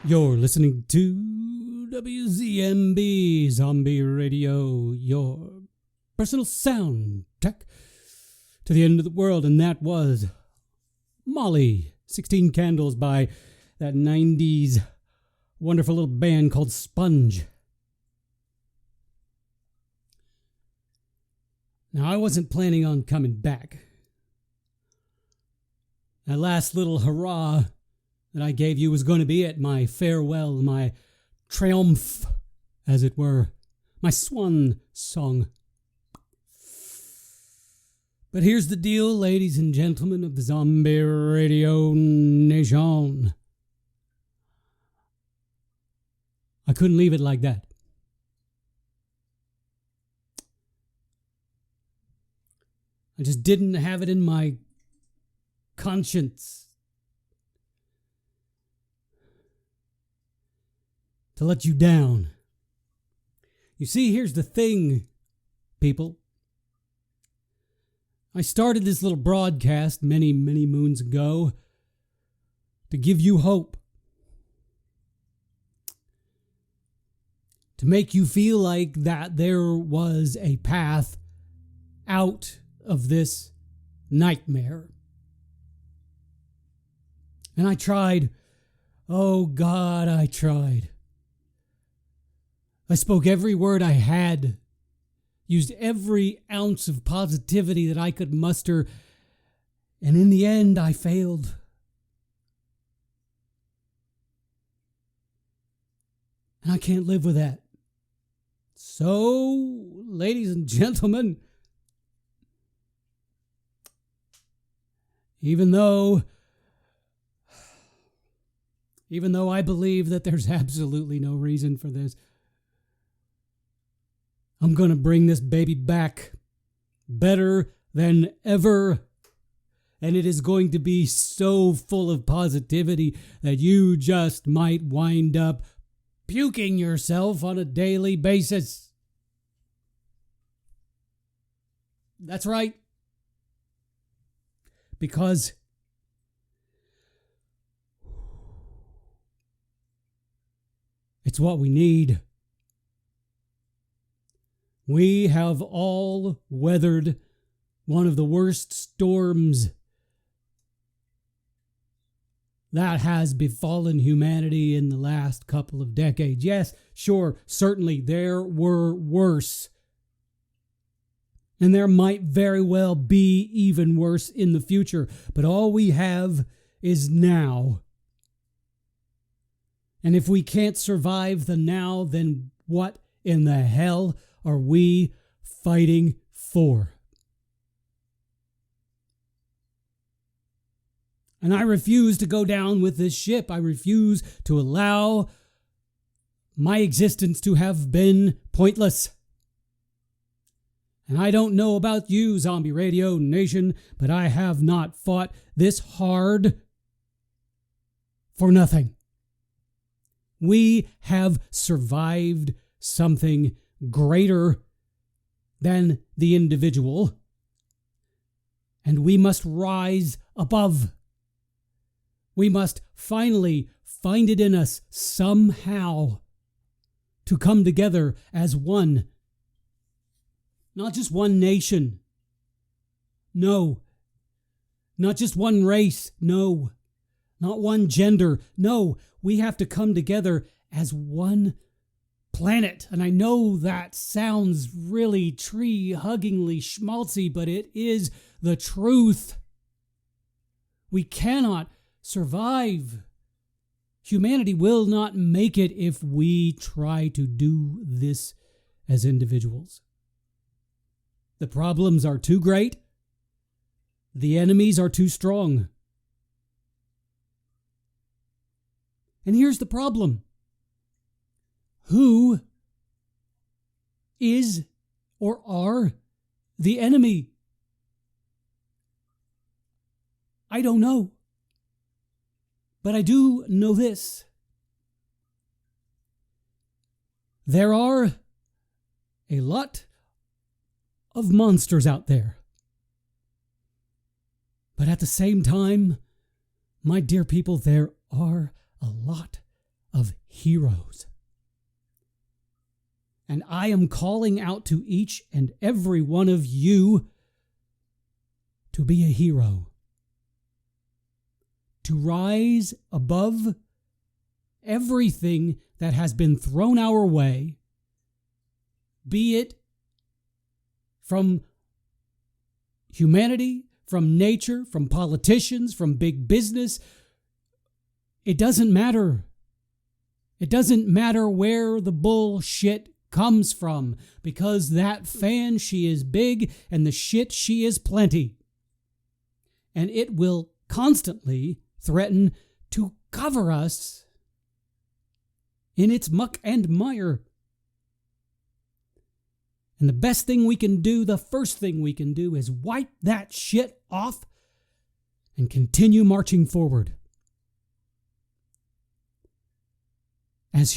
You're listening to WZMB Zombie Radio, your personal soundtrack to the end of the world. And that was Molly, 16 Candles by that 90s wonderful little band called Sponge. Now, I wasn't planning on coming back. That last little hurrah that I gave you was going to be it, my farewell, my triumph, as it were, my swan song. But here's the deal, ladies and gentlemen of the Zombie Radio Nation. I couldn't leave it like that. I just didn't have it in my conscience to let you down. You see, here's the thing, people. I started this little broadcast many, many moons ago to give you hope. To make you feel like that there was a path out of this nightmare. And I tried. Oh God, I tried. I spoke every word I had, used every ounce of positivity that I could muster, and in the end, I failed. And I can't live with that. So, ladies and gentlemen, even though I believe that there's absolutely no reason for this, I'm going to bring this baby back better than ever. And it is going to be so full of positivity that you just might wind up puking yourself on a daily basis. That's right. Because it's what we need. We have all weathered one of the worst storms that has befallen humanity in the last couple of decades. Yes, sure, certainly there were worse. And there might very well be even worse in the future. But all we have is now. And if we can't survive the now, then what in the hell are we fighting for? And I refuse to go down with this ship. I refuse to allow my existence to have been pointless. And I don't know about you, Zombie Radio Nation, but I have not fought this hard for nothing. We have survived something greater than the individual, and we must rise above. We must finally find it in us somehow to come together as one. Not just one nation. No. Not just one race. No. Not one gender. No. We have to come together as one planet. And I know that sounds really tree-huggingly schmaltzy, but it is the truth. We cannot survive. Humanity will not make it if we try to do this as individuals. The problems are too great. The enemies are too strong. And here's the problem. Who is or are the enemy? I don't know. But I do know this. There are a lot of monsters out there. But at the same time, my dear people, there are a lot of heroes. And I am calling out to each and every one of you to be a hero, to rise above everything that has been thrown our way, be it from humanity, from nature, from politicians, from big business. It doesn't matter. It doesn't matter where the bullshit comes from, because that fan, she is big, and the shit, she is plenty. And it will constantly threaten to cover us in its muck and mire. And the best thing we can do, the first thing we can do, is wipe that shit off and continue marching forward. As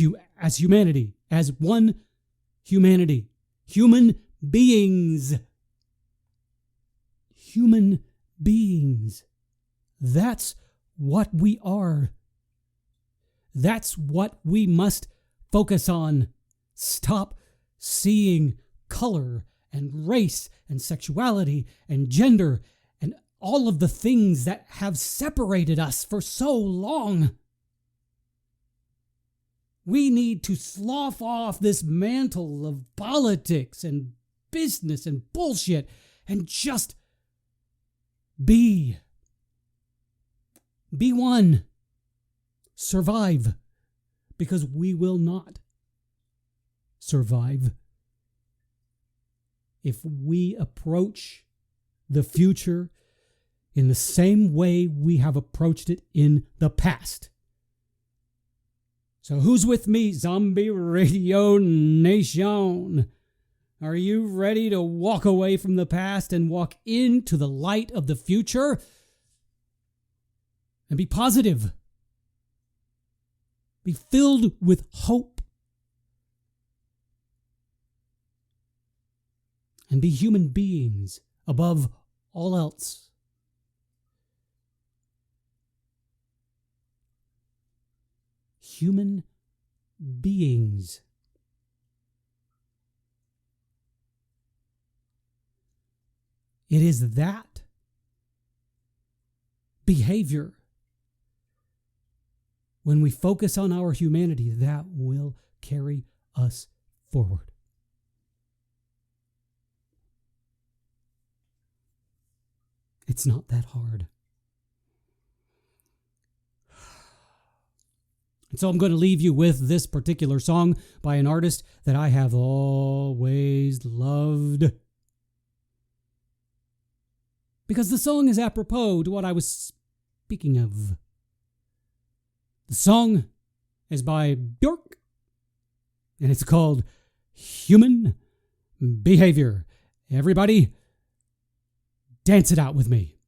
humanity, as one humanity, human beings. Human beings. That's what we are. That's what we must focus on. Stop seeing color and race and sexuality and gender and all of the things that have separated us for so long. We need to slough off this mantle of politics and business and bullshit and just be. Be one. Survive. Because we will not survive if we approach the future in the same way we have approached it in the past. So who's with me, Zombie Radio Nation? Are you ready to walk away from the past and walk into the light of the future? And be positive. Be filled with hope. And be human beings above all else. Human beings. It is that behavior, when we focus on our humanity, that will carry us forward. It's not that hard. And so I'm going to leave you with this particular song by an artist that I have always loved. Because the song is apropos to what I was speaking of. The song is by Björk, and it's called Human Behavior. Everybody, dance it out with me.